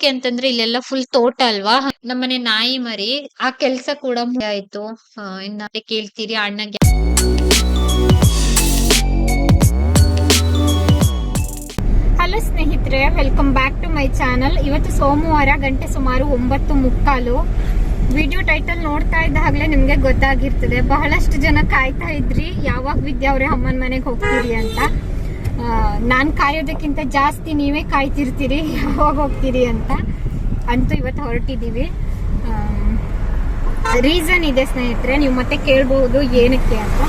ಏನಕ್ಕೆ ಅಂತಂದ್ರೆ ಇಲ್ಲೆಲ್ಲ ಫುಲ್ ತೋಟ ಅಲ್ವಾ? ನಮ್ಮನೆ ನಾಯಿ ಮರಿ. ಆ ಕೆಲ್ಸ ಕೂಡ ಆಯ್ತು. ಇನ್ನ ಕೇಳ್ತೀರಿ ಅಣ್ಣಂಗೆ. ಹಲೋ ಸ್ನೇಹಿತರೆ, welcome back to my channel. ಇವತ್ತು ಸೋಮವಾರ, ಗಂಟೆ ಸುಮಾರು 9:45. ವಿಡಿಯೋ ಟೈಟಲ್ ನೋಡ್ತಾ ಇದ್ದಾಗಲೇ ನಿಮ್ಗೆ ಗೊತ್ತಾಗಿರ್ತದೆ. ಬಹಳಷ್ಟು ಜನ ಕಾಯ್ತಾ ಇದ್ರಿ ಯಾವಾಗ ವಿದ್ಯಾ ಅವ್ರೆ ಅಮ್ಮನ ಮನೆಗೆ ಹೋಗ್ತೀರಿ ಅಂತ. ನಾನು ಕಾಯೋದಕ್ಕಿಂತ ಜಾಸ್ತಿ ನೀವೇ ಕಾಯ್ತಿರ್ತೀರಿ ಯಾವಾಗ ಹೋಗ್ತೀರಿ ಅಂತ. ಅಂತೂ ಇವತ್ತು ಹೊರಟಿದ್ದೀವಿ. ರೀಸನ್ ಇದೆ ಸ್ನೇಹಿತರೆ, ನೀವು ಮತ್ತೆ ಕೇಳಬಹುದು ಏನಕ್ಕೆ ಅಂತ.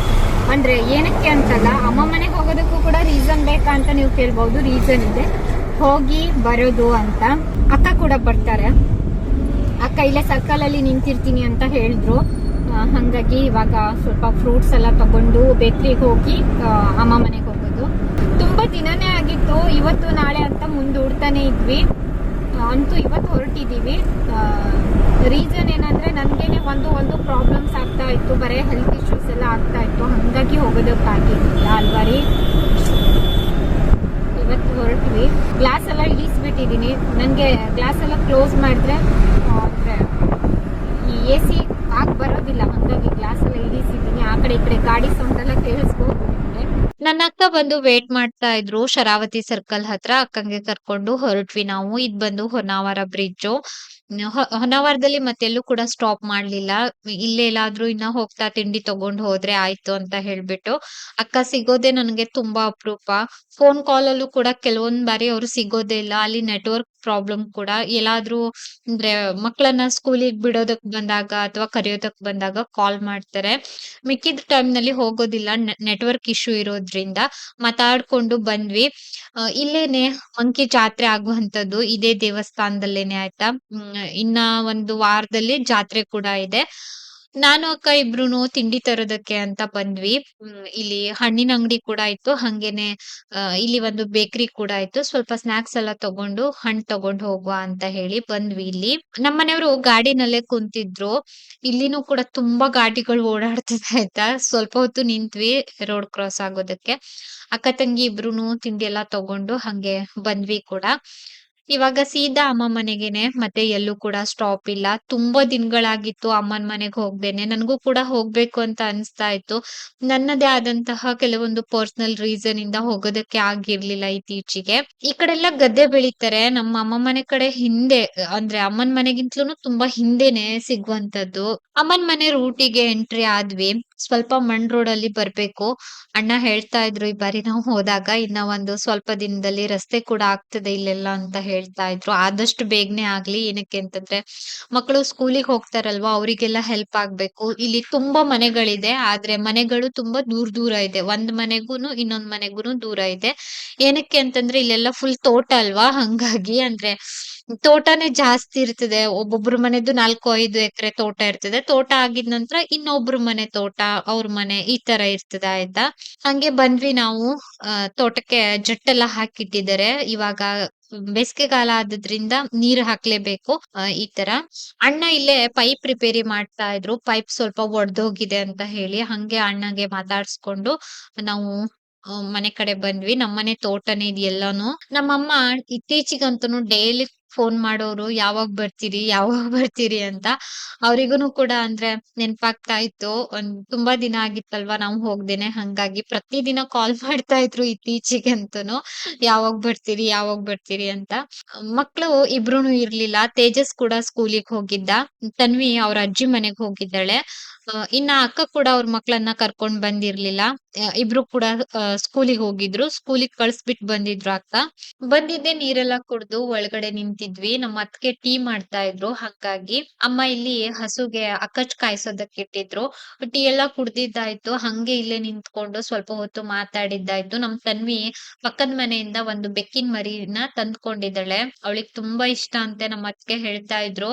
ಅಂದ್ರೆ ಏನಕ್ಕೆ ಅಂತಲ್ಲ, ಅಮ್ಮ ಮನೆಗೆ ಹೋಗೋದಕ್ಕೂ ಕೂಡ ರೀಸನ್ ಬೇಕಾ ಅಂತ ನೀವು ಕೇಳ್ಬಹುದು. ರೀಸನ್ ಇದೆ, ಹೋಗಿ ಬರೋದು ಅಂತ. ಅಕ್ಕ ಕೂಡ ಬರ್ತಾರೆ. ಅಕ್ಕ ಇಲ್ಲೇ ಸರ್ಕಲ್ ಅಲ್ಲಿ ನಿಂತಿರ್ತೀನಿ ಅಂತ ಹೇಳಿದ್ರು. ಹಂಗಾಗಿ ಇವಾಗ ಸ್ವಲ್ಪ ಫ್ರೂಟ್ಸ್ ಎಲ್ಲ ತಗೊಂಡು ಬೇಕ್ರಿಗೆ ಹೋಗಿ ಅಮ್ಮ ಮನೆಗೆ ಹೋಗೋದು. ತುಂಬಾ ದಿನನೇ ಆಗಿತ್ತು, ಇವತ್ತು ನಾಳೆ ಅಂತ ಮುಂದೂಡ್ತಾನೆ ಇದ್ವಿ. ಅಂತೂ ಇವತ್ತು ಹೊರಟಿದ್ದೀವಿ. ರೀಸನ್ ಏನಂದ್ರೆ ನನ್ಗೇನೆ ಒಂದು ಪ್ರಾಬ್ಲಮ್ಸ್ ಆಗ್ತಾ ಇತ್ತು, ಬರೀ ಹೆಲ್ತ್ ಇಶ್ಯೂಸ್ ಎಲ್ಲ ಆಗ್ತಾ ಇತ್ತು. ಹಂಗಾಗಿ ಹೋಗೋದಕ್ಕಾಗಿಲ್ಲ ಅಲ್ವಾ ರೀ. ಇವತ್ತು ಹೊರಟ್ವಿ. ಗ್ಲಾಸ್ ಎಲ್ಲ ಇಳಿಸ್ಬಿಟ್ಟಿದ್ದೀನಿ. ನನಗೆ ಗ್ಲಾಸ್ ಎಲ್ಲ ಕ್ಲೋಸ್ ಮಾಡಿದ್ರೆ ಅಂದ್ರೆ ಈ AC ಆಗಿ ಬರೋದಿಲ್ಲ, ಹಂಗಾಗಿ ಗ್ಲಾಸ್ ಎಲ್ಲ ಇಳಿಸಿದ್ದೀನಿ. ಆ ಕಡೆ ಈ ಕಡೆ ಗಾಡಿ ಸೌಂಡ್ ಎಲ್ಲ ಕೇಳಿಸ್ಬೋದು ನಿಮಗೆ. ನನ್ನ ಅಕ್ಕ ಬಂದು ವೇಟ್ ಮಾಡ್ತಾ ಇದ್ರು ಶರಾವತಿ ಸರ್ಕಲ್ ಹತ್ರ. ಅಕ್ಕಂಗೆ ಕರ್ಕೊಂಡು ಹೊರಟ್ವಿ ನಾವು. ಇದ್ ಬಂದು ಹೊನ್ನಾವರ ಬ್ರಿಡ್ಜ್. ಹೊನ್ನಾವರದಲ್ಲಿ ಮತ್ತೆಲ್ಲೂ ಕೂಡ ಸ್ಟಾಪ್ ಮಾಡ್ಲಿಲ್ಲ. ಇಲ್ಲೇ ಎಲ್ಲಾದ್ರೂ ಇನ್ನ ಹೋಗ್ತಾ ತಿಂಡಿ ತಗೊಂಡ್ ಹೋದ್ರೆ ಆಯ್ತು ಅಂತ ಹೇಳ್ಬಿಟ್ಟು. ಅಕ್ಕ ಸಿಗೋದೇ ನನ್ಗೆ ತುಂಬಾ ಅಪರೂಪ. ಫೋನ್ ಕಾಲ್ ಅಲ್ಲೂ ಕೂಡ ಕೆಲವೊಂದ್ ಬಾರಿ ಅವ್ರು ಸಿಗೋದೇ ಇಲ್ಲ. ಅಲ್ಲಿ ನೆಟ್ವರ್ಕ್ ಪ್ರಾಬ್ಲಮ್ ಕೂಡ. ಎಲ್ಲಾದ್ರೂ ಅಂದ್ರೆ ಮಕ್ಕಳನ್ನ ಸ್ಕೂಲಿಗೆ ಬಿಡೋದಕ್ ಬಂದಾಗ ಅಥವಾ ಕರೆಯೋದಕ್ ಬಂದಾಗ ಕಾಲ್ ಮಾಡ್ತಾರೆ. ಮಿಕ್ಕಿದ ಟೈಮ್ ನಲ್ಲಿ ಹೋಗೋದಿಲ್ಲ, ನೆಟ್ವರ್ಕ್ ಇಶ್ಯೂ ಇರೋದ್ರಿಂದ. ಮಾತಾಡ್ಕೊಂಡು ಬಂದ್ವಿ. ಇಲ್ಲೇನೆ ಮಂಕಿ ಜಾತ್ರೆ ಆಗುವಂತದ್ದು ಇದೇ ದೇವಸ್ಥಾನದಲ್ಲೇನೆ ಆಯ್ತಾ. ಇನ್ನ ಒಂದು ವಾರದಲ್ಲಿ ಜಾತ್ರೆ ಕೂಡ ಇದೆ. ನಾನು ಅಕ್ಕ ಇಬ್ರುನು ತಿಂಡಿ ತರೋದಕ್ಕೆ ಅಂತ ಬಂದ್ವಿ. ಇಲ್ಲಿ ಹಣ್ಣಿನ ಅಂಗಡಿ ಕೂಡ ಇತ್ತು. ಹಂಗೇನೆ ಇಲ್ಲಿ ಒಂದು ಬೇಕರಿ ಕೂಡ ಇತ್ತು. ಸ್ವಲ್ಪ ಸ್ನಾಕ್ಸ್ ಎಲ್ಲ ತಗೊಂಡು ಹಣ್ಣು ತಗೊಂಡು ಹೋಗುವ ಅಂತ ಹೇಳಿ ಬಂದ್ವಿ ಇಲ್ಲಿ. ನಮ್ಮನೆಯವರು ಗಾಡಿನಲ್ಲೇ ಕುಂತಿದ್ರು. ಇಲ್ಲಿನೂ ಕೂಡ ತುಂಬಾ ಗಾಡಿಗಳು ಓಡಾಡ್ತಿದೆ ಆಯ್ತಾ. ಸ್ವಲ್ಪ ಹೊತ್ತು ನಿಂತ್ವಿ ರೋಡ್ ಕ್ರಾಸ್ ಆಗೋದಕ್ಕೆ. ಅಕ್ಕ ತಂಗಿ ಇಬ್ರುನು ತಿಂಡಿ ಎಲ್ಲ ತಗೊಂಡು ಹಂಗೆ ಬಂದ್ವಿ ಕೂಡ. ಇವಾಗ ಸೀದಾ ಅಮ್ಮ ಮನೆಗೇನೆ, ಮತ್ತೆ ಎಲ್ಲೂ ಕೂಡ ಸ್ಟಾಪ್ ಇಲ್ಲ. ತುಂಬಾ ದಿನಗಳಾಗಿತ್ತು ಅಮ್ಮನ್ ಮನೆಗ್ ಹೋಗ್ದೇನೆ. ನನಗೂ ಕೂಡ ಹೋಗ್ಬೇಕು ಅಂತ ಅನಿಸ್ತಾ ಇತ್ತು. ನನ್ನದೇ ಆದಂತಹ ಕೆಲವೊಂದು ಪರ್ಸನಲ್ ರೀಸನ್ ಇಂದ ಹೋಗೋದಕ್ಕೆ ಆಗಿರ್ಲಿಲ್ಲ ಇತ್ತೀಚೆಗೆ. ಈ ಕಡೆ ಎಲ್ಲ ಗದ್ದೆ ಬೆಳಿತಾರೆ. ನಮ್ಮ ಅಮ್ಮ ಮನೆ ಕಡೆ ಹಿಂದೆ, ಅಂದ್ರೆ ಅಮ್ಮನ್ ಮನೆಗಿಂತಲೂ ತುಂಬಾ ಹಿಂದೆನೆ ಸಿಗುವಂತದ್ದು. ಅಮ್ಮನ್ ಮನೆ ರೂಟಿಗೆ ಎಂಟ್ರಿ ಆದ್ವಿ. ಸ್ವಲ್ಪ ಮಣ್ ರೋಡ್ ಅಲ್ಲಿ ಬರ್ಬೇಕು. ಅಣ್ಣ ಹೇಳ್ತಾ ಇದ್ರು ಈ ಬಾರಿ ನಾವು ಹೋದಾಗ, ಇನ್ನ ಒಂದು ಸ್ವಲ್ಪ ದಿನದಲ್ಲಿ ರಸ್ತೆ ಕೂಡ ಆಗ್ತದೆ ಇಲ್ಲೆಲ್ಲ ಅಂತ ಹೇಳ್ತಾ ಇದ್ರು. ಆದಷ್ಟು ಬೇಗನೆ ಆಗ್ಲಿ. ಏನಕ್ಕೆ ಅಂತಂದ್ರೆ ಮಕ್ಕಳು ಸ್ಕೂಲಿಗೆ ಹೋಗ್ತಾರಲ್ವಾ, ಅವರಿಗೆಲ್ಲ ಹೆಲ್ಪ್ ಆಗ್ಬೇಕು. ಇಲ್ಲಿ ತುಂಬಾ ಮನೆಗಳಿದೆ, ಆದ್ರೆ ಮನೆಗಳು ತುಂಬಾ ದೂರ ದೂರ ಇದೆ. ಒಂದ್ ಮನೆಗೂನು ಇನ್ನೊಂದ್ ಮನೆಗೂನು ದೂರ ಇದೆ. ಏನಕ್ಕೆ ಅಂತಂದ್ರೆ ಇಲ್ಲೆಲ್ಲ ಫುಲ್ ತೋಟ ಅಲ್ವಾ, ಹಂಗಾಗಿ ಅಂದ್ರೆ ತೋಟನೇ ಜಾಸ್ತಿ ಇರ್ತದೆ. ಒಬ್ಬೊಬ್ರು ಮನೆದು 4-5 ಎಕರೆ ತೋಟ ಇರ್ತದೆ. ತೋಟ ಆಗಿದ ನಂತರ ಇನ್ನೊಬ್ರು ಮನೆ ತೋಟ, ಅವ್ರ ಮನೆ, ಈ ತರ ಇರ್ತದೆ ಆಯ್ತಾ. ಹಂಗೆ ಬಂದ್ವಿ ನಾವು. ತೋಟಕ್ಕೆ ಜಟ್ಟೆಲ್ಲ ಹಾಕಿಟ್ಟಿದ್ದಾರೆ. ಇವಾಗ ಬೇಸಿಗೆಗಾಲ ಆದ್ರಿಂದ ನೀರ್ ಹಾಕ್ಲೇಬೇಕು. ಈ ತರ ಅಣ್ಣ ಇಲ್ಲೇ ಪೈಪ್ ರಿಪೇರಿ ಮಾಡ್ತಾ ಇದ್ರು. ಪೈಪ್ ಸ್ವಲ್ಪ ಒಡ್ದೋಗಿದೆ ಅಂತ ಹೇಳಿ, ಹಂಗೆ ಅಣ್ಣಗೆ ಮಾತಾಡ್ಸ್ಕೊಂಡು ನಾವು ಮನೆ ಕಡೆ ಬಂದ್ವಿ. ನಮ್ಮನೆ ತೋಟನೇ ಇದೆಲ್ಲಾನು. ನಮ್ಮಮ್ಮ ಇತ್ತೀಚಿಗಂತೂ ಡೈಲಿ ಫೋನ್ ಮಾಡೋರು, ಯಾವಾಗ ಬರ್ತೀರಿ ಯಾವಾಗ ಬರ್ತೀರಿ ಅಂತ. ಅವ್ರಿಗೂನು ಕೂಡ ಅಂದ್ರೆ ನೆನ್ಪಾಗ್ತಾ ಇತ್ತು. ತುಂಬಾ ದಿನ ಆಗಿತ್ತಲ್ವಾ ನಾವು ಹೋಗ್ದೇನೆ. ಹಂಗಾಗಿ ಪ್ರತಿದಿನ ಕಾಲ್ ಮಾಡ್ತಾ ಇದ್ರು ಇತ್ತೀಚಿಗಂತೂನು, ಯಾವಾಗ ಬರ್ತೀರಿ ಯಾವಾಗ ಬರ್ತೀರಿ ಅಂತ. ಮಕ್ಳು ಇಬ್ರುನು ಇರ್ಲಿಲ್ಲ. ತೇಜಸ್ ಕೂಡ ಸ್ಕೂಲಿಗೆ ಹೋಗಿದ್ದ. ತನ್ವಿ ಅವ್ರ ಅಜ್ಜಿ ಮನೆಗ್ ಹೋಗಿದ್ದಾಳೆ. ಇನ್ನ ಅಕ್ಕ ಕೂಡ ಅವ್ರ ಮಕ್ಳನ್ನ ಕರ್ಕೊಂಡ್ ಬಂದಿರ್ಲಿಲ್ಲ. ಇಬ್ರು ಕೂಡ ಸ್ಕೂಲಿಗೆ ಹೋಗಿದ್ರು. ಸ್ಕೂಲಿಗೆ ಕಳ್ಸ್ಬಿಟ್ ಬಂದಿದ್ರು ಅಕ್ಕ. ಬಂದಿದ್ದೆ ನೀರೆಲ್ಲ ಕುಡ್ದು ಒಳಗಡೆ ನಿಂತಿದ್ವಿ. ನಮ್ಮ ಅತ್ತಿಗೆ ಟೀ ಮಾಡ್ತಾ ಇದ್ರು. ಹಂಗಾಗಿ ಅಮ್ಮ ಇಲ್ಲಿ ಹಸುಗೆ ಅಕ್ಕಚ್ ಕಾಯ್ಸೋದಕ್ಕೆ ಇಟ್ಟಿದ್ರು. ಟೀ ಎಲ್ಲ ಕುಡ್ದಿದ್ದಾಯ್ತು. ಹಂಗೆ ಇಲ್ಲೇ ನಿಂತ್ಕೊಂಡು ಸ್ವಲ್ಪ ಹೊತ್ತು ಮಾತಾಡಿದ್ದಾಯ್ತು. ನಮ್ ತನ್ವಿ ಪಕ್ಕದ ಮನೆಯಿಂದ ಒಂದು ಬೆಕ್ಕಿನ ಮರಿನ ತಂದ್ಕೊಂಡಿದ್ದಾಳೆ. ಅವಳಿಗೆ ತುಂಬಾ ಇಷ್ಟ ಅಂತೆ. ನಮ್ಮ ಅತ್ತಿಗೆ ಹೇಳ್ತಾ ಇದ್ರು.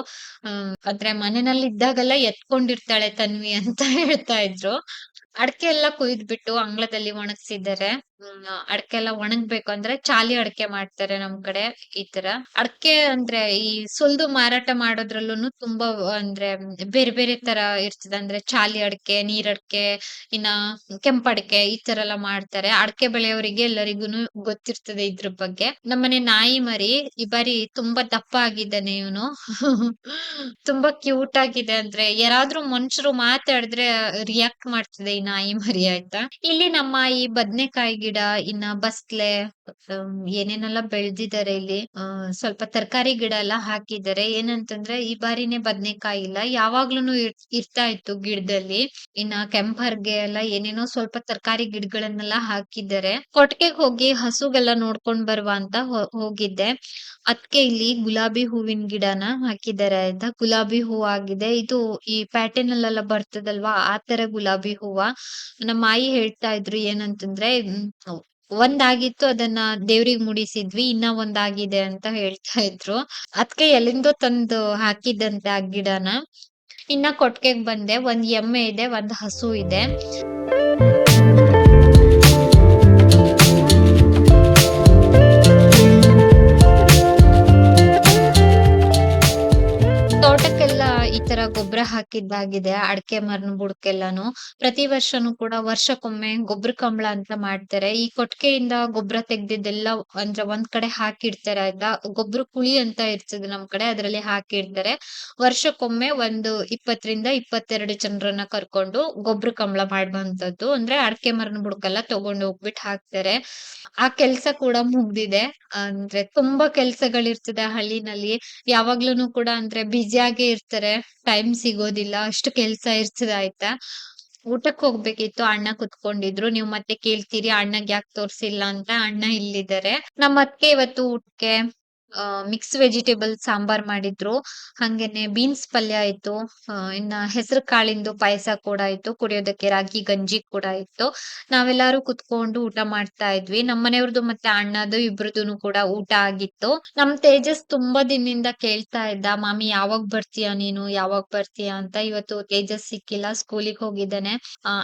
ಅಂದ್ರೆ ಮನೆಯಲ್ಲಿ ಇದ್ದಾಗೆಲ್ಲ ಎತ್ಕೊಂಡಿರ್ತಾಳೆ ತನ್ವಿ ಅಂತ ಹೇಳ್ತಾ ಇದ್ರು. ಅಡಕೆ ಎಲ್ಲ ಕುಯ್ದ್ಬಿಟ್ಟು ಅಂಗಳದಲ್ಲಿ ಒಣಗ್ಸಿದ್ದಾರೆ. ಅಡಕೆ ಎಲ್ಲ ಒಣಗ್ಬೇಕು ಅಂದ್ರೆ ಚಾಲಿ ಅಡಕೆ ಮಾಡ್ತಾರೆ ನಮ್ ಕಡೆ ಈ ತರ. ಅಡಕೆ ಅಂದ್ರೆ ಈ ಸುಲ್ದು ಮಾರಾಟ ಮಾಡೋದ್ರಲ್ಲೂನು ತುಂಬಾ ಅಂದ್ರೆ ಬೇರೆ ಬೇರೆ ತರ ಇರ್ತದೆ. ಅಂದ್ರೆ ಚಾಲಿ ಅಡಕೆ, ನೀರಡಕೆ, ಇನ್ನ ಕೆಂಪಡಕೆ ಈ ತರ ಎಲ್ಲ ಮಾಡ್ತಾರೆ. ಅಡಕೆ ಬೆಳೆಯವರಿಗೆ ಎಲ್ಲರಿಗೂನು ಗೊತ್ತಿರ್ತದೆ ಇದ್ರ ಬಗ್ಗೆ. ನಮ್ಮನೆ ನಾಯಿ ಮರಿ ಈ ಬಾರಿ ತುಂಬಾ ದಪ್ಪ ಆಗಿದ್ದಾನೆ ಇವನು. ತುಂಬಾ ಕ್ಯೂಟ್ ಆಗಿದೆ. ಅಂದ್ರೆ ಯಾರಾದ್ರೂ ಮನುಷ್ಯರು ಮಾತಾಡಿದ್ರೆ ರಿಯಾಕ್ಟ್ ಮಾಡ್ತಿದೆ ಈ ನಾಯಿ ಮರಿ ಆಯ್ತಾ. ಇಲ್ಲಿ ನಮ್ಮ ಈ ಬದ್ನೆಕಾಯಿ ಗಿಡ, ಇನ್ನ ಬಸ್ಲೆ, ಏನೇನೆಲ್ಲ ಬೆಳ್ದಿದ್ದಾರೆ ಇಲ್ಲಿ. ಸ್ವಲ್ಪ ತರಕಾರಿ ಗಿಡ ಎಲ್ಲ ಹಾಕಿದ್ದಾರೆ. ಏನಂತಂದ್ರೆ ಈ ಬಾರಿನೇ ಬದ್ನೆಕಾಯಿ ಇಲ್ಲ, ಯಾವಾಗ್ಲೂನು ಇರ್ತಾ ಇತ್ತು ಗಿಡದಲ್ಲಿ. ಇನ್ನ ಕೆಂಪರ್ಗೆ ಎಲ್ಲ ಏನೇನೋ ಸ್ವಲ್ಪ ತರಕಾರಿ ಗಿಡಗಳನ್ನೆಲ್ಲ ಹಾಕಿದ್ದಾರೆ. ಕೊಟ್ಟಿಗೆಗ್ ಹೋಗಿ ಹಸುಗೆಲ್ಲ ನೋಡ್ಕೊಂಡ್ ಬರುವ ಅಂತ ಹೋಗಿದ್ದೆ. ಅದ್ಕೆ ಇಲ್ಲಿ ಗುಲಾಬಿ ಹೂವಿನ ಗಿಡನ ಹಾಕಿದ್ದಾರೆ ಆಯ್ತಾ. ಗುಲಾಬಿ ಹೂವ ಆಗಿದೆ. ಇದು ಈ ಪ್ಯಾಟರ್ನ್ ಅಲ್ಲೆಲ್ಲ ಬರ್ತದಲ್ವಾ ಆ ತರ ಗುಲಾಬಿ ಹೂವ. ನಮ್ಮ ಆಯಿ ಹೇಳ್ತಾ ಇದ್ರು ಏನಂತಂದ್ರೆ ಒಂದಾಗಿತ್ತು ಅದನ್ನ ದೇವ್ರಿಗ್ ಮುಡಿಸಿದ್ವಿ, ಇನ್ನ ಒಂದಾಗಿದೆ ಅಂತ ಹೇಳ್ತಾ ಇದ್ರು. ಅದ್ಕೆ ಎಲ್ಲಿಂದೋ ತಂದು ಹಾಕಿದ್ದಂತೆ ಆ ಗಿಡನ. ಇನ್ನ ಕೊಟ್ಟಿಗೆಗ್ ಬಂದೆ. ಒಂದ್ ಎಮ್ಮೆ ಇದೆ, ಒಂದ್ ಹಸು ಇದೆ. ತೋಟಕ್ಕೆಲ್ಲ ಈ ತರ ಗೊಬ್ಬರ ಹಾಕಿದ್ದಾಗಿದೆ. ಅಡಕೆ ಮರನ ಬುಡಕ್ಕೆಲ್ಲಾನು. ಪ್ರತಿ ವರ್ಷನೂ ಕೂಡ ವರ್ಷಕ್ಕೊಮ್ಮೆ ಗೊಬ್ಬರ ಕಂಬಳ ಅಂತ ಮಾಡ್ತಾರೆ. ಈ ಕೊಟ್ಟಿಗೆಯಿಂದ ಗೊಬ್ಬರ ತೆಗ್ದಿದ್ದೆಲ್ಲ ಅಂದ್ರೆ ಒಂದ್ ಕಡೆ ಹಾಕಿಡ್ತಾರೆ ಆಯ್ತಾ. ಗೊಬ್ಬರ ಕುಳಿ ಅಂತ ಇರ್ತದೆ ನಮ್ ಕಡೆ, ಅದ್ರಲ್ಲಿ ಹಾಕಿಡ್ತಾರೆ. ವರ್ಷಕ್ಕೊಮ್ಮೆ ಒಂದು 20-22 ಜನರನ್ನ ಕರ್ಕೊಂಡು ಗೊಬ್ಬರ ಕಂಬಳ ಮಾಡುವಂತದ್ದು. ಅಂದ್ರೆ ಅಡಕೆ ಮರನ ಬುಡಕ್ಕೆಲ್ಲ ತಗೊಂಡು ಹೋಗ್ಬಿಟ್ಟು ಹಾಕ್ತಾರೆ. ಆ ಕೆಲ್ಸ ಕೂಡ ಮುಗ್ದಿದೆ. ಅಂದ್ರೆ ತುಂಬಾ ಕೆಲ್ಸಗಳಿರ್ತದೆ ಹಳ್ಳಿನಲ್ಲಿ. ಯಾವಾಗ್ಲೂನು ಕೂಡ ಅಂದ್ರೆ ಬ್ಯುಸಿಯಾಗೇ ಇರ್ತಾರೆ. ಟೈಮ್ ಸಿಗೋದಿಲ್ಲ. ಅಷ್ಟು ಕೆಲ್ಸ ಇರ್ತದೆ ಆಯ್ತಾ. ಊಟಕ್ ಹೋಗ್ಬೇಕಿತ್ತು. ಅಣ್ಣ ಕುತ್ಕೊಂಡಿದ್ರು. ನೀವ್ ಮತ್ತೆ ಕೇಳ್ತೀರಿ ಅಣ್ಣಗ್ ಯಾಕೆ ತೋರ್ಸಿಲ್ಲ ಅಂತ. ಅಣ್ಣ ಇಲ್ಲಿದ್ದಾರೆ. ನಮ್ ಅತ್ತೆ ಇವತ್ತು ಊಟಕ್ಕೆ ಮಿಕ್ಸ್ ವೆಜಿಟೇಬಲ್ ಸಾಂಬಾರ್ ಮಾಡಿದ್ರು. ಹಂಗೇನೆ ಬೀನ್ಸ್ ಪಲ್ಯ ಆಯ್ತು. ಇನ್ನ ಹೆಸರು ಕಾಳಿಂದು ಪಾಯಸ ಕೂಡ ಆಯ್ತು. ಕುಡಿಯೋದಕ್ಕೆ ರಾಗಿ ಗಂಜಿ ಕೂಡ ಇತ್ತು. ನಾವೆಲ್ಲರೂ ಕುತ್ಕೊಂಡು ಊಟ ಮಾಡ್ತಾ ಇದ್ವಿ. ನಮ್ಮನೆಯವ್ರದ್ದು ಮತ್ತೆ ಅಣ್ಣದು ಇಬ್ರದೂನು ಕೂಡ ಊಟ ಆಗಿತ್ತು. ನಮ್ ತೇಜಸ್ ತುಂಬಾ ದಿನದಿಂದ ಕೇಳ್ತಾ ಇದ್ದ, ಮಾಮಿ ಯಾವಾಗ್ ಬರ್ತೀಯಾ ನೀನು, ಯಾವಾಗ್ ಬರ್ತೀಯಾ ಅಂತ. ಇವತ್ತು ತೇಜಸ್ ಸಿಕ್ಕಿಲ್ಲ, ಸ್ಕೂಲಿಗೆ ಹೋಗಿದ್ದಾನೆ.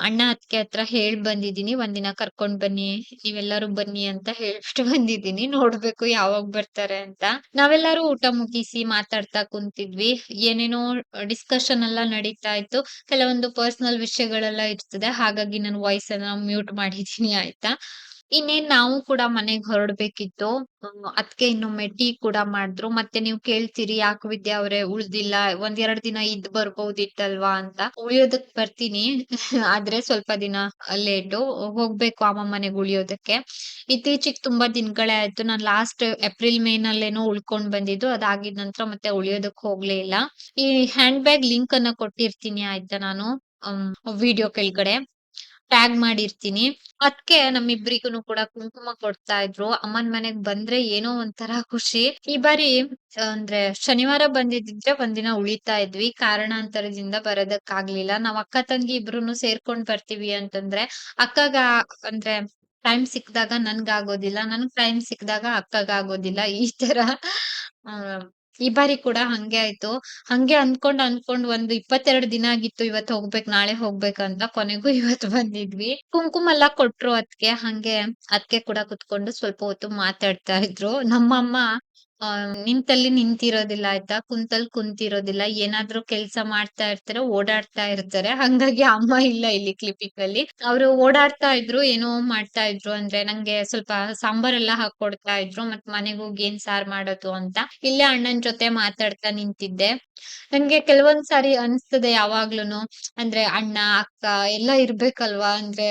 ಅಣ್ಣ ಅದ್ಕೆ ಹತ್ರ ಬಂದಿದೀನಿ, ಒಂದಿನ ಕರ್ಕೊಂಡ್ ಬನ್ನಿ, ನೀವೆಲ್ಲರೂ ಬನ್ನಿ ಅಂತ ಹೇಳ್ಬಿಟ್ಟು ಬಂದಿದೀನಿ. ನೋಡ್ಬೇಕು ಯಾವಾಗ್ ಬರ್ತಾರೆ ಅಂತ. ನಾವೆಲ್ಲರೂ ಊಟ ಮುಗಿಸಿ ಮಾತಾಡ್ತಾ ಕುಂತಿದ್ವಿ. ಏನೇನೋ ಡಿಸ್ಕಷನ್ ಎಲ್ಲ ನಡೀತಾ ಇತ್ತು. ಕೆಲವೊಂದು ಪರ್ಸನಲ್ ವಿಷಯಗಳೆಲ್ಲ ಇರ್ತದೆ, ಹಾಗಾಗಿ ನಾನು ವಾಯ್ಸ್ ಅನ್ನ ಮ್ಯೂಟ್ ಮಾಡಿದೀನಿ ಆಯ್ತಾ. ಇನ್ನೇನ್ ನಾವು ಕೂಡ ಮನೆಗ್ ಹೊರಡ್ಬೇಕಿತ್ತು. ಅದ್ಕೆ ಇನ್ನೊಮ್ಮೆ ಟೀ ಕೂಡ ಮಾಡಿದ್ರು. ಮತ್ತೆ ನೀವ್ ಕೇಳ್ತೀರಿ ಯಾಕೆ ವಿದ್ಯಾ ಅವ್ರೆ ಉಳ್ದಿಲ್ಲ, 1-2 ದಿನ ಇದ್ ಬರ್ಬೋದಿತ್ತಲ್ವಾ ಅಂತ. ಉಳಿಯೋದಕ್ ಬರ್ತೀನಿ. ಆದ್ರೆ ಸ್ವಲ್ಪ ದಿನ ಲೇಟು. ಹೋಗ್ಬೇಕು ಅಮ್ಮ ಮನೆಗ್ ಉಳಿಯೋದಕ್ಕೆ. ಇತ್ತೀಚಿಗ್ ತುಂಬಾ ದಿನಗಳೇ ಆಯ್ತು. ನಾನ್ ಲಾಸ್ಟ್ ಏಪ್ರಿಲ್ ಮೇ ನಲ್ಲೇನೋ ಉಳ್ಕೊಂಡ್ ಬಂದಿದ್ದು. ಅದಾಗಿದ್ ನಂತರ ಮತ್ತೆ ಉಳಿಯೋದಕ್ ಹೋಗ್ಲೇ ಇಲ್ಲ. ಈ ಹ್ಯಾಂಡ್ ಬ್ಯಾಗ್ ಲಿಂಕ್ ಅನ್ನ ಕೊಟ್ಟಿರ್ತೀನಿ ಆಯ್ತಾ ನಾನು ವಿಡಿಯೋ ಕೆಳಗಡೆ ಟ್ಯಾಗ್ ಮಾಡಿರ್ತೀನಿ. ಅದ್ಕೆ ನಮ್ಮಿಬ್ರಿಗೂನು ಕೂಡ ಕುಂಕುಮ ಕೊಡ್ತಾ ಇದ್ರು. ಅಮ್ಮನ್ ಮನೆಗ್ ಬಂದ್ರೆ ಏನೋ ಒಂಥರ ಖುಷಿ. ಈ ಬಾರಿ ಅಂದ್ರೆ ಶನಿವಾರ ಬಂದಿದ್ರೆ ಒಂದಿನ ಉಳಿತಾ ಇದ್ವಿ. ಕಾರಣಾಂತರದಿಂದ ಬರೋದಕ್ಕಾಗ್ಲಿಲ್ಲ. ನಾವ್ ಅಕ್ಕ ತಂಗಿ ಇಬ್ರುನು ಸೇರ್ಕೊಂಡ್ ಬರ್ತೀವಿ ಅಂತಂದ್ರೆ ಅಕ್ಕಗ ಅಂದ್ರೆ ಟೈಮ್ ಸಿಕ್ದಾಗ ನನ್ಗಾಗೋದಿಲ್ಲ, ನನ್ಗ್ ಟೈಮ್ ಸಿಕ್ದಾಗ ಅಕ್ಕಗಾಗೋದಿಲ್ಲ. ಈ ತರ ಆ ಈ ಬಾರಿ ಕೂಡ ಹಂಗೆ ಆಯ್ತು. ಹಂಗೆ ಅನ್ಕೊಂಡ್ ಒಂದು 22 ದಿನ ಆಗಿತ್ತು ಇವತ್ ಹೋಗ್ಬೇಕ್, ನಾಳೆ ಹೋಗ್ಬೇಕಂತ. ಕೊನೆಗೂ ಇವತ್ತು ಬಂದಿದ್ವಿ. ಕುಂಕುಮ ಎಲ್ಲ ಕೊಟ್ರು ಅದ್ಕೆ. ಹಂಗೆ ಅದ್ಕೆ ಕೂಡ ಕುತ್ಕೊಂಡು ಸ್ವಲ್ಪ ಹೊತ್ತು ಮಾತಾಡ್ತಾ ಇದ್ರು. ನಮ್ಮಮ್ಮ ನಿಂತಲ್ಲಿ ನಿಂತಿರೋದಿಲ್ಲ ಆಯ್ತಾ. ಕುಂತಲ್ಲಿ ಕುಂತಿರೋದಿಲ್ಲ. ಏನಾದ್ರೂ ಕೆಲ್ಸ ಮಾಡ್ತಾ ಇರ್ತಾರೆ, ಓಡಾಡ್ತಾ ಇರ್ತಾರೆ. ಹಂಗಾಗಿ ಅಮ್ಮ ಇಲ್ಲ ಇಲ್ಲಿ ಕ್ಲಿಪಿಕ್ ಅಲ್ಲಿ. ಅವ್ರು ಓಡಾಡ್ತಾ ಇದ್ರು, ಏನೋ ಮಾಡ್ತಾ ಇದ್ರು. ಅಂದ್ರೆ ನಂಗೆ ಸ್ವಲ್ಪ ಸಾಂಬಾರೆಲ್ಲ ಹಾಕೊಡ್ತಾ ಇದ್ರು. ಮತ್ ಮನೆಗ್ ಹೋಗಿ ಏನ್ ಸಾರ್ ಮಾಡೋದು ಅಂತ ಇಲ್ಲೇ ಅಣ್ಣನ್ ಜೊತೆ ಮಾತಾಡ್ತಾ ನಿಂತಿದ್ದೆ. ನನ್ಗೆ ಕೆಲವೊಂದ್ ಸಾರಿ ಅನ್ಸ್ತದೆ ಯಾವಾಗ್ಲೂನು, ಅಂದ್ರೆ ಅಣ್ಣ, ಅಕ್ಕ ಎಲ್ಲ ಇರ್ಬೇಕಲ್ವಾ. ಅಂದ್ರೆ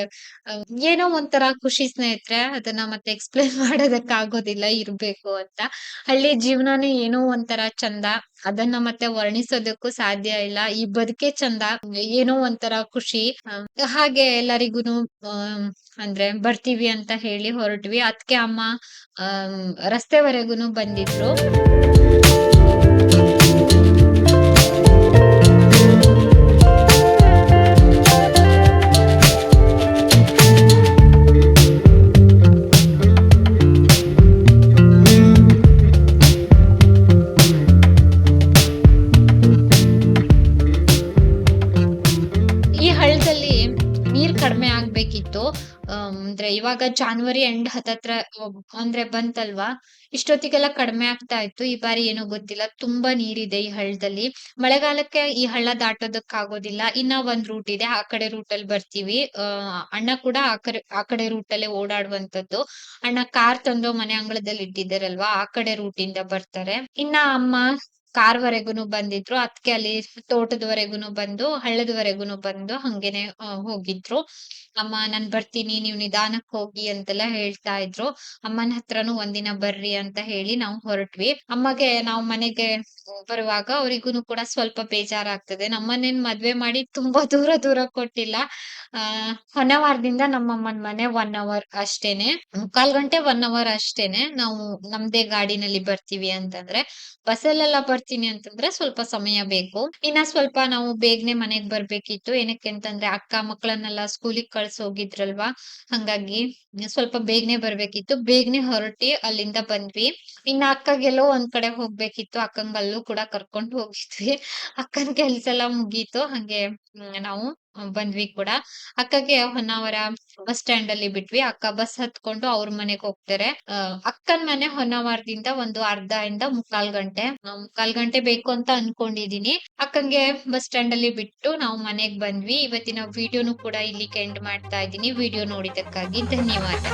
ಏನೋ ಒಂಥರ ಖುಷಿ ಸ್ನೇಹಿತರೆ. ಅದನ್ನ ಮತ್ತೆ ಎಕ್ಸ್‌ಪ್ಲೇನ್ ಮಾಡೋದಕ್ ಆಗೋದಿಲ್ಲ, ಇರ್ಬೇಕು ಅಂತ. ಹಳ್ಳಿ ಜೀವನಾನೇ ಏನೋ ಒಂಥರ ಚಂದ. ಅದನ್ನ ಮತ್ತೆ ವರ್ಣಿಸೋದಕ್ಕೂ ಸಾಧ್ಯ ಇಲ್ಲ. ಈ ಬದುಕೇ ಚಂದ. ಏನೋ ಒಂಥರ ಖುಷಿ. ಹಾಗೆ ಎಲ್ಲರಿಗೂನು ಅಂದ್ರೆ ಬರ್ತೀವಿ ಅಂತ ಹೇಳಿ ಹೊರಟ್ವಿ. ಅದ್ಕೆ ಅಮ್ಮ ರಸ್ತೆವರೆಗೂನು ಬಂದಿದ್ರು. ಈ ಹಳ್ಳದಲ್ಲಿ ನೀರ್ ಕಡಿಮೆ ಆಗ್ಬೇಕಿತ್ತು. ಅಂದ್ರೆ ಇವಾಗ ಜಾನ್ವರಿ ಎಂಡ್ ಹತ್ತತ್ರ ಅಂದ್ರೆ ಬಂತಲ್ವಾ? ಇಷ್ಟೊತ್ತಿಗೆಲ್ಲ ಕಡಿಮೆ ಆಗ್ತಾ ಇತ್ತು. ಈ ಬಾರಿ ಏನೋ ಗೊತ್ತಿಲ್ಲ. ತುಂಬಾ ನೀರಿದೆ ಈ ಹಳ್ಳದಲ್ಲಿ. ಮಳೆಗಾಲಕ್ಕೆ ಈ ಹಳ್ಳ ದಾಟೋದಕ್ಕಾಗೋದಿಲ್ಲ. ಇನ್ನ ಒಂದ್ ರೂಟ್ ಇದೆ. ಆ ಕಡೆ ರೂಟಲ್ಲಿ ಬರ್ತೀವಿ. ಅಣ್ಣ ಕೂಡ ಆ ಕಡೆ ರೂಟಲ್ಲೇ ಓಡಾಡುವಂತದ್ದು. ಅಣ್ಣ ಕಾರ್ ತಂದು ಮನೆ ಅಂಗಳದಲ್ಲಿ ಇಟ್ಟಿದ್ದಾರಲ್ವಾ? ಆ ಕಡೆ ರೂಟಿಂದ ಬರ್ತಾರೆ. ಇನ್ನ ಅಮ್ಮ ಕಾರ್‌ವರೆಗೂನು ಬಂದಿದ್ರು. ಅದ್ಕೆ ಅಲ್ಲಿ ತೋಟದವರೆಗೂನು ಬಂದು, ಹಳ್ಳದವರೆಗೂನು ಬಂದು ಹಂಗೇನೆ ಹೋಗಿದ್ರು. ಅಮ್ಮ ನಾನ್ ಬರ್ತೀನಿ, ನೀವ್ ನಿಧಾನಕ್ ಹೋಗಿ ಅಂತೆಲ್ಲ ಹೇಳ್ತಾ ಇದ್ರು. ಅಮ್ಮನ್ ಹತ್ರನೂ ಒಂದಿನ ಬರ್ರಿ ಅಂತ ಹೇಳಿ ನಾವು ಹೊರಟ್ವಿ. ಅಮ್ಮಗೆ ನಾವು ಮನೆಗೆ ಬರುವಾಗ ಅವ್ರಿಗೂನು ಕೂಡ ಸ್ವಲ್ಪ ಬೇಜಾರಾಗ್ತದೆ. ನಮ್ಮನ್ನೇನ್ ಮದ್ವೆ ಮಾಡಿ ತುಂಬಾ ದೂರ ದೂರ ಕೊಟ್ಟಿಲ್ಲ. ಹೊನ್ನಾವರದಿಂದ ನಮ್ಮಮ್ಮನ್ ಮನೆ 1 ಅವರ್ ಅಷ್ಟೇನೆ. 3/4 ಗಂಟೆ 1 ಅವರ್ ಅಷ್ಟೇನೆ. ನಾವು ನಮ್ದೇ ಗಾಡಿನಲ್ಲಿ ಬರ್ತೀವಿ ಅಂತಂದ್ರೆ. ಬಸ್ಸಲ್ಲೆಲ್ಲ ಬರ್ತೀನಿ ಅಂತಂದ್ರೆ ಸ್ವಲ್ಪ ಸಮಯ ಬೇಕು. ಇನ್ನ ಸ್ವಲ್ಪ ನಾವು ಬೇಗನೆ ಮನೆಗ್ ಬರ್ಬೇಕಿತ್ತು. ಏನಕ್ಕೆ ಅಂತಂದ್ರೆ ಅಕ್ಕ ಮಕ್ಕಳನ್ನೆಲ್ಲ ಸ್ಕೂಲಿಗ್ ಕಳ್ಸಿ ಹೋಗಿದ್ರಲ್ವಾ? ಹಂಗಾಗಿ ಸ್ವಲ್ಪ ಬೇಗನೆ ಬರ್ಬೇಕಿತ್ತು. ಬೇಗನೆ ಹೊರಟಿ ಅಲ್ಲಿಂದ ಬಂದ್ವಿ. ಇನ್ನ ಅಕ್ಕಗೆಲ್ಲೋ ಒಂದ್ ಕಡೆ ಹೋಗ್ಬೇಕಿತ್ತು. ಅಕ್ಕಂಗ್ ಅಲ್ಲೂ ಕೂಡ ಕರ್ಕೊಂಡ್ ಹೋಗಿದ್ವಿ. ಅಕ್ಕನ್ ಕೆಲ್ಸ ಎಲ್ಲ ಮುಗೀತು. ಹಂಗೆ ನಾವು ಬಂದ್ವಿ ಕೂಡ. ಅಕ್ಕಗೆ ಹೊನ್ನಾವರ ಬಸ್ ಸ್ಟ್ಯಾಂಡ್ ಅಲ್ಲಿ ಬಿಟ್ವಿ. ಅಕ್ಕ ಬಸ್ ಹತ್ಕೊಂಡು ಅವ್ರ ಮನೆಗ್ ಹೋಗ್ತಾರೆ. ಅಕ್ಕನ್ ಮನೆ ಹೊನ್ನಾವರದಿಂದ ಒಂದು ಅರ್ಧ ಇಂದ 3/4 ಗಂಟೆ. 3/4 ಗಂಟೆ ಬೇಕು ಅಂತ ಅನ್ಕೊಂಡಿದೀನಿ. ಅಕ್ಕಂಗೆ ಬಸ್ ಸ್ಟ್ಯಾಂಡ್ ಅಲ್ಲಿ ಬಿಟ್ಟು ನಾವು ಮನೆಗ್ ಬಂದ್ವಿ. ಇವತ್ತಿನ ವಿಡಿಯೋನು ಕೂಡ ಇಲ್ಲಿಗೆ ಎಂಡ್ ಮಾಡ್ತಾ ಇದ್ದೀನಿ. ವಿಡಿಯೋ ನೋಡಿದ್ದಕ್ಕಾಗಿ ಧನ್ಯವಾದ.